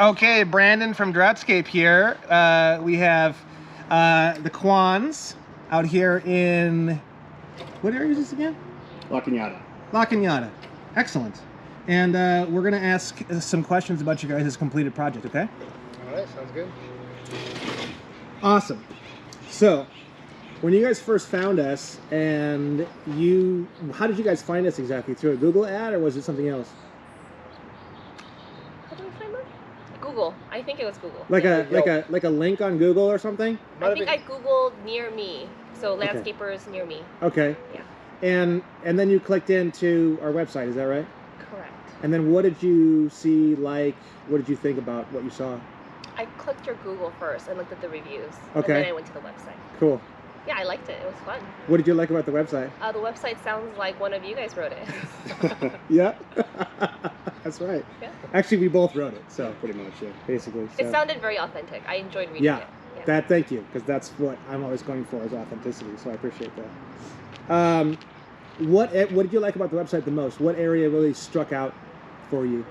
Okay, Brandon from Droughtscape here. We have the Kwons out here in, what area is this again? La Cañada. La Cañada. Excellent. And we're going to ask some questions about you guys' completed project, okay? All right, sounds good. Awesome. So, when you guys first found us, and how did you guys find us exactly? Through a Google ad, or was it something else? How did we find them? Google. I think it was Google. Like a link on Google or something? I think I Googled near me. So landscapers near me. Okay. Yeah. And then you clicked into our website, is that right? Correct. And then what did you see, like, what did you think about what you saw? I clicked your Google first and looked at the reviews. Okay. And then I went to the website. Cool. Yeah, I liked it. It was fun. What did you like about the website? The website sounds like one of you guys wrote it. Yeah. That's right. Yeah. Actually, we both wrote it, so Pretty much, yeah. basically. So. It sounded very authentic. I enjoyed reading it. Yeah. Thank you, because that's what I'm always going for, is authenticity, so I appreciate that. What did you like about the website the most? What area really struck out for you?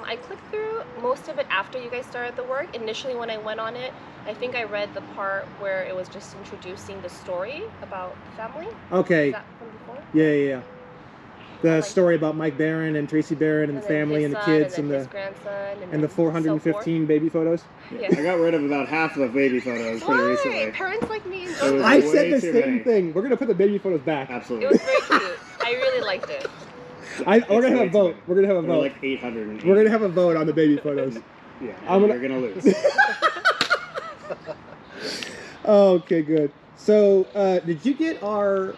I clicked through most of it after you guys started the work. Initially, when I went on it, I think I read the part where it was just introducing the story about the family. Okay. Is that from before? Yeah. The story about Mike Barron and Tracy Barron and the family and the kids and his grandson and the 415 baby photos. Yeah. I got rid of about half the baby photos pretty Why? recently. Parents like me It enjoy was them. I way said the too same many. thing. We're gonna put the baby photos back. Absolutely. It was very cute. I really liked it. We're gonna have a vote. We're gonna have a There were vote. like 800. We're gonna have a vote on the baby photos. Yeah, you're gonna lose. Okay, good. So, did you get our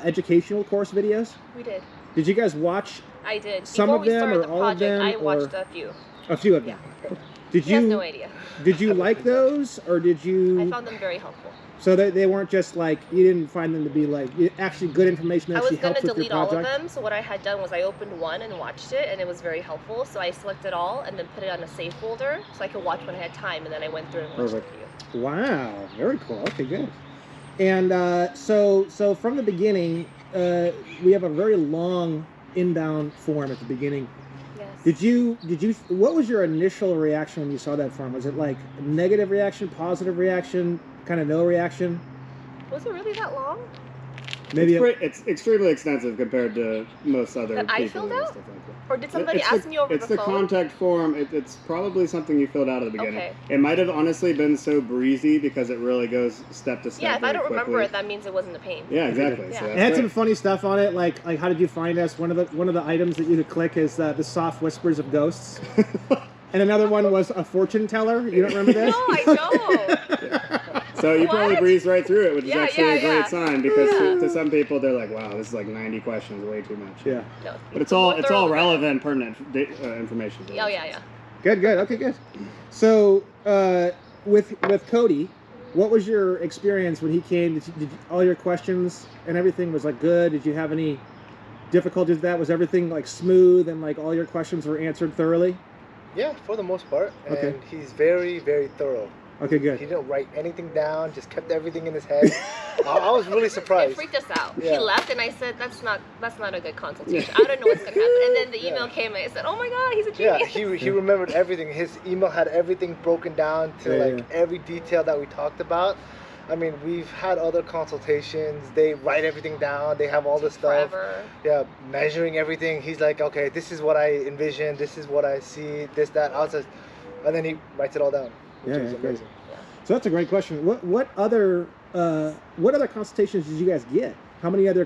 educational course videos? We did. Did you guys watch I did. some Before of them we started or the all of project, them? I watched or a few. a few of them? Yeah. Did He has you? no idea. Did you like those, or did you? I found them very helpful. So they weren't just like, you didn't find them to be like actually good information that I was actually going to helps with your delete all project? of them, so what I had done was I opened one and watched it, and it was very helpful. So I selected all and then put it on a save folder so I could watch when I had time, and then I went through and watched Perfect. a few. Wow, very cool. Okay, good. And so from the beginning, we have a very long inbound form at the beginning. Yes. What was your initial reaction when you saw that form? Was it like a negative reaction, positive reaction, kind of no reaction? Was it really that long? Maybe It's extremely extensive compared to most other That people. I filled and out? stuff like that. Or did somebody It's ask me over It's the the phone? contact form. It's probably something you filled out at the beginning. Okay. It might have honestly been so breezy because it really goes step to step. Yeah, if I very don't remember quickly. it, that means it wasn't a pain. Yeah, exactly. Yeah. So it that's had some great. funny stuff on it, like how did you find us? One of the items that you could click is the soft whispers of ghosts, and another one was a fortune teller. You don't remember this? No, I don't. So you probably What? breezed right through it, which is Yeah, actually a great yeah. sign because Yeah. to some people they're like, "Wow, this is like 90 questions, way too much." Yeah. No. But it's The all more it's thorough all the better. relevant, pertinent information. Oh, yeah. Good. Okay, good. So, with Cody, what was your experience when he came? Did all your questions and everything was like good? Did you have any difficulties with that? Was everything like smooth and like all your questions were answered thoroughly? Yeah, for the most part. And Okay. he's very, very thorough. Okay, He good. didn't write anything down, just kept everything in his head. I was really It surprised. freaked us out. Yeah. He left, and I said, "That's not a good consultation. I don't know what's gonna happen." And then the email Yeah. came, and I said, "Oh my God, he's a Yeah, genius." he remembered everything. His email had everything broken down to Yeah. every detail that we talked about. I mean, we've had other consultations. They write everything down. They have all this stuff. Forever. Yeah, measuring everything. He's like, okay, this is what I envision. This is what I see. This, that. I was just, and then he writes it all down, which Yeah, is great. amazing. So that's a great question. What other consultations did you guys get? How many other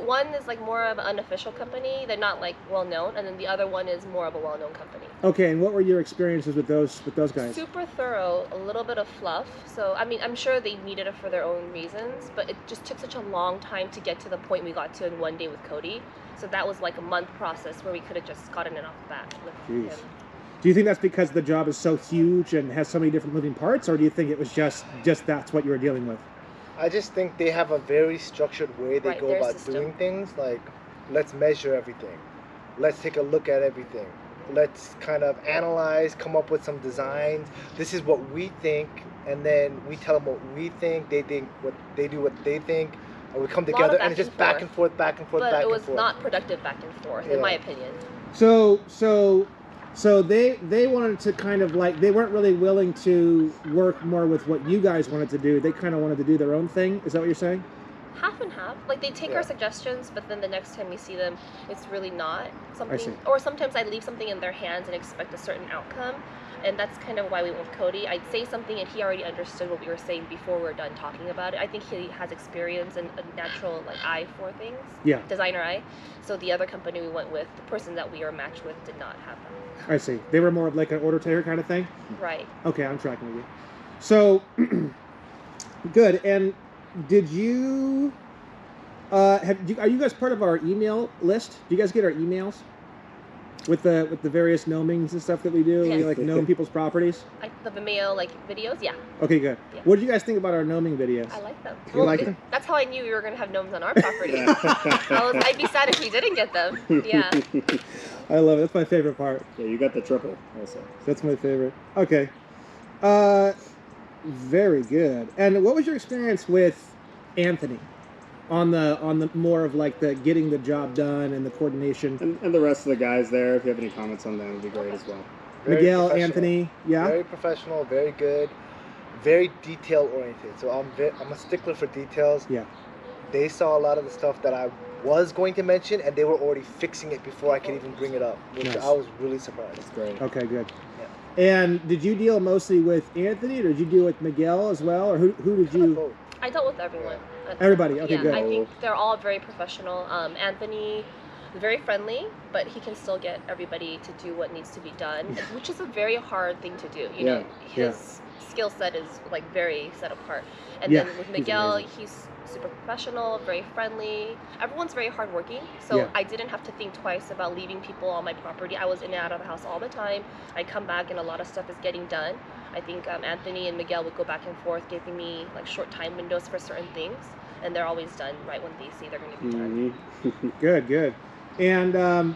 One is like more of an unofficial company. They're not like well known, and then the other one is more of a well known company. Okay, and what were your experiences with those guys? Super thorough, a little bit of fluff. So I mean, I'm sure they needed it for their own reasons, but it just took such a long time to get to the point we got to in one day with Cody. So that was like a month process where we could have just gotten it off the bat with Jeez. him. Do you think that's because the job is so huge and has so many different moving parts, or do you think it was just that's what you were dealing with? I just think they have a very structured way they Right, go their about system. doing things. Like, let's measure everything. Let's take a look at everything. Let's kind of analyze, come up with some designs. This is what we think, and then we tell them what we think. They think what they do, what they think, and we come A lot of together, back and it's just and back forth. and forth, back and forth, But back it and was forth. not productive back and forth, Yeah. in my opinion. So So they wanted to kind of like, they weren't really willing to work more with what you guys wanted to do. They kind of wanted to do their own thing. Is that what you're saying? Half and half. Like they take our suggestions, but then the next time we see them, it's really not see. something. Or sometimes I leave something in their hands and expect a certain outcome, and that's kind of why we went with Cody. I'd say something and he already understood what we were saying before we were done talking about it. I think he has experience and a natural like eye for things. Yeah. Designer eye. So the other company we went with, the person that we were matched with, did not have that. I see. They were more of like an order taker kind of thing. Right. Okay, I'm tracking with you. So good. And did you? Are you guys part of our email list? Do you guys get our emails with the various gnomings and stuff that we do? Yes. We like gnome people's properties. The Vimeo like videos, yeah. Okay, good. Yeah. What did you guys think about our gnoming videos? I like them. You like them? That's how I knew we were gonna have gnomes on our property. I'd be sad if we didn't get them. Yeah. I love it. That's my favorite part. Yeah, you got the triple also. That's my favorite. Okay. Very good. And what was your experience with Anthony on the more of like the getting the job done and the coordination? And the rest of the guys there, if you have any comments on them, would be great as well. Very Miguel, professional. Anthony, yeah. Very professional, very good, very detail oriented. So I'm a stickler for details. Yeah. They saw a lot of the stuff that I was going to mention, and they were already fixing it before I could even bring it up, which Nice. I was really surprised. That's great. Okay, good. Yeah. And did you deal mostly with Anthony, or did you deal with Miguel as well, or who did you? Both. I dealt with everyone. Everybody. Okay, yeah, good. I think they're all very professional. Anthony, very friendly, but he can still get everybody to do what needs to be done, which is a very hard thing to do. You know, his skill set is like very set apart. And Yeah, then with he's Miguel, amazing. he's super professional, very friendly. Everyone's very hardworking, so Yeah. I didn't have to think twice about leaving people on my property. I was in and out of the house all the time. I come back and a lot of stuff is getting done. I think Anthony and Miguel would go back and forth, giving me like short time windows for certain things, and they're always done right when they say they're going to be done. Mm-hmm. Good, good. And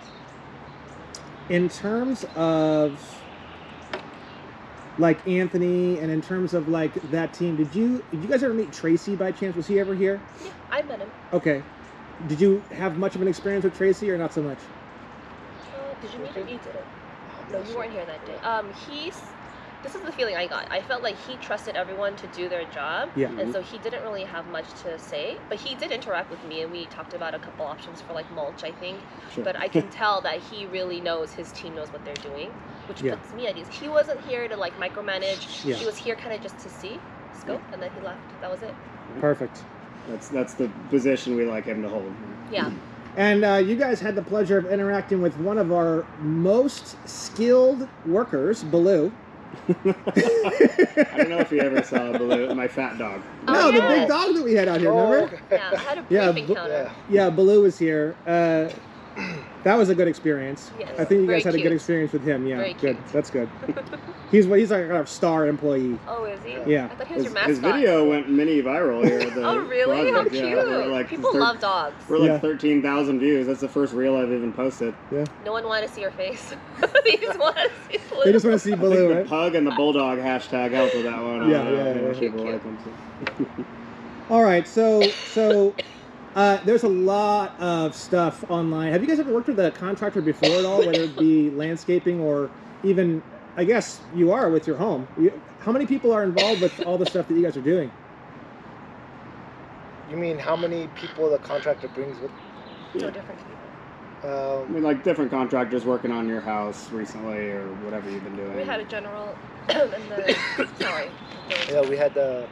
in terms of like Anthony, and in terms of like that team, did you guys ever meet Tracy by chance? Was he ever here? Yeah, I met him. Okay. Did you have much of an experience with Tracy, or not so much? Did you meet him? You didn't. No, you weren't here that day. This is the feeling I got. I felt like he trusted everyone to do their job, Yeah. and so he didn't really have much to say. But he did interact with me, and we talked about a couple options for like mulch, I think. Sure. But I can tell that he really knows his team knows what they're doing, which Yeah. puts me at ease. He wasn't here to like micromanage. Yeah. He was here kind of just to see, scope, and then he left. That was it. Perfect. That's the position we like him to hold. Yeah. And you guys had the pleasure of interacting with one of our most skilled workers, Baloo. I don't know if you ever saw Baloo, my fat dog. Oh, No, the yeah. big dog that we had out here, remember? Yeah, I had a brief Yeah, encounter. Yeah, Baloo was here. That was a good experience. Yes, I think you very guys had a good cute. experience with him. Yeah, Very good. cute. That's good. He's like a star employee. Oh, is he? Yeah. I thought he was your His mascot. video went mini viral here. At the Oh, really? How project. cute. Yeah, we're like People love dogs. We're like Yeah. 13,000 views. That's the first reel I've even posted. No one wanted to see your face. They just want to see Baloo. They just want to see I think Baloo, the right? pug and the bulldog hashtag helped with that one. Yeah. People Cute. like them. So. All right, so there's a lot of stuff online. Have you guys ever worked with a contractor before at all, whether it be landscaping or even, I guess you are with your home. How many people are involved with all the stuff that you guys are doing? You mean how many people the contractor brings with? No different people. I mean, like different contractors working on your house recently or whatever you've been doing. We had a general and the sorry. Yeah, we had the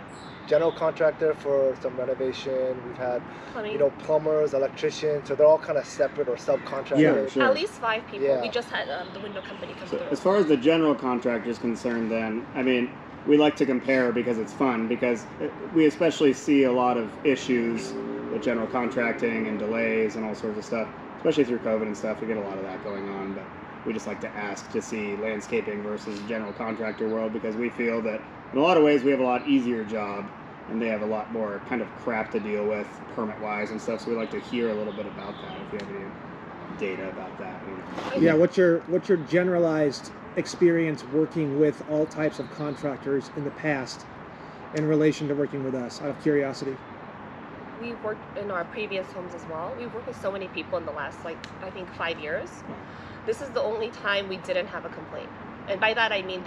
general contractor for some renovation. We've had, Plumbing. plumbers, electricians. So they're all kind of separate or subcontractors. Yeah, sure. At least 5 people. Yeah. We just had the window company come So through. as far as the general contractor is concerned, then, I mean, we like to compare because it's fun, because we especially see a lot of issues with general contracting and delays and all sorts of stuff, especially through COVID and stuff. We get a lot of that going on, but we just like to ask to see landscaping versus general contractor world, because we feel that in a lot of ways we have a lot easier job and they have a lot more kind of crap to deal with permit-wise and stuff, so we like to hear a little bit about that if you have any data about that. Yeah, what's your generalized experience working with all types of contractors in the past in relation to working with us, out of curiosity? we worked in our previous homes as well. We've worked with so many people in the last, like, I think 5 years. This is the only time we didn't have a complaint. And by that I mean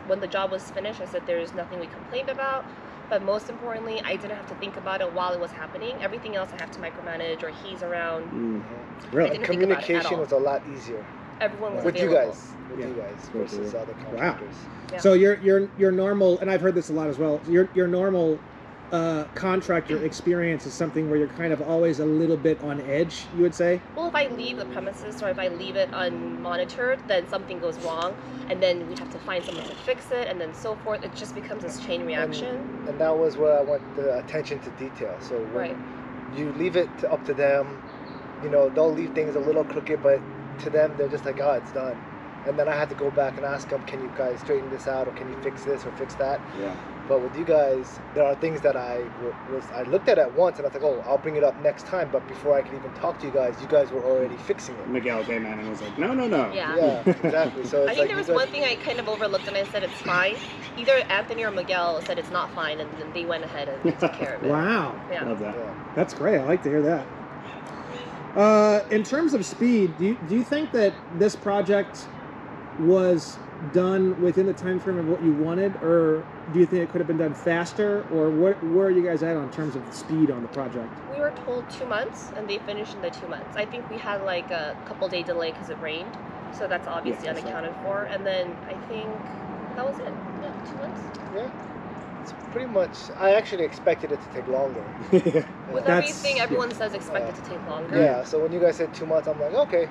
when the job was finished, I said there is nothing we complained about. But most importantly, I didn't have to think about it while it was happening. Everything else I have to micromanage, or he's around. I Really? didn't think about it at Communication all. was a lot easier Everyone was with you available. guys. Versus other contractors. Yeah. So your normal, and I've heard this a lot as well. Your normal contractor experience is something where you're kind of always a little bit on edge, you would say? Well, if I leave the premises or if I leave it unmonitored, then something goes wrong, and then we have to find someone to fix it, and then so forth. It just becomes this chain reaction. And that was where I want the attention to detail. So when you leave it up to them, you know, they'll leave things a little crooked, but to them, they're just like, oh, it's done. And then I had to go back and ask them, can you guys straighten this out, or can you fix this or fix that? Yeah. But with you guys, there are things that I looked at once, and I was like, oh, I'll bring it up next time. But before I could even talk to you guys were already fixing it. Miguel came in and was like, no. Yeah. Yeah, exactly. So it's I think like there was one thing I kind of overlooked, and I said it's fine. Either Anthony or Miguel said it's not fine, and then they went ahead and took care of it. Wow. Yeah. Love that. Yeah. That's great. I like to hear that. In terms of speed, do you think that this project was done within the time frame of what you wanted, or do you think it could have been done faster, or where are you guys at on terms of speed on the project? We were told 2 months, and they finished in the 2 months. I think we had like a couple-day delay because it rained, so that's obviously Yeah, that's unaccounted for. And then I think that was it. Yeah, 2 months. Yeah. It's pretty much, I actually expected it to take longer. With That's- everything, everyone says expect it to take longer. Yeah, so when you guys said 2 months, I'm like, okay,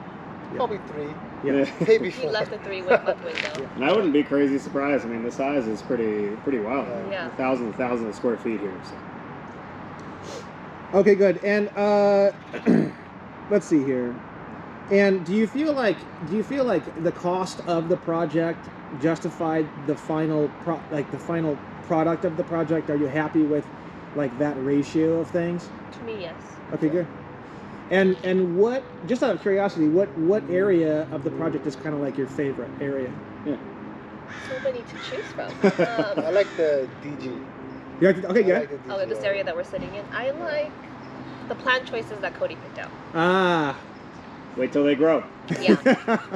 probably 3, Yeah. maybe We 4. left the 3-month window. And I wouldn't be crazy surprised. I mean, the size is pretty wild. Yeah. Thousands of square feet here. So. Okay, good. And let's see here. And do you feel like the cost of the project justified the final product of the project? Are you happy with like that ratio of things? To me, yes. Okay, good. And what, just out of curiosity, what area of the project is kind of like your favorite area? Yeah. So many to choose from. I like the DG. You like okay, I good. like the DG This area that we're sitting in. I like the plant choices that Cody picked out. Ah. Wait till they grow. Yeah.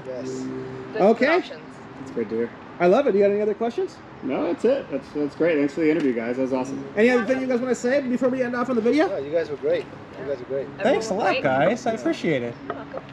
Yes. Good Okay. options. It's great to hear. I love it. You got any other questions? No, that's it. That's great. Thanks for the interview, guys. That was awesome. Any other thing you guys want to say before we end off on the video? No, you guys were great. You guys were great. Thanks a Everyone lot, great. guys. I appreciate it. You're welcome.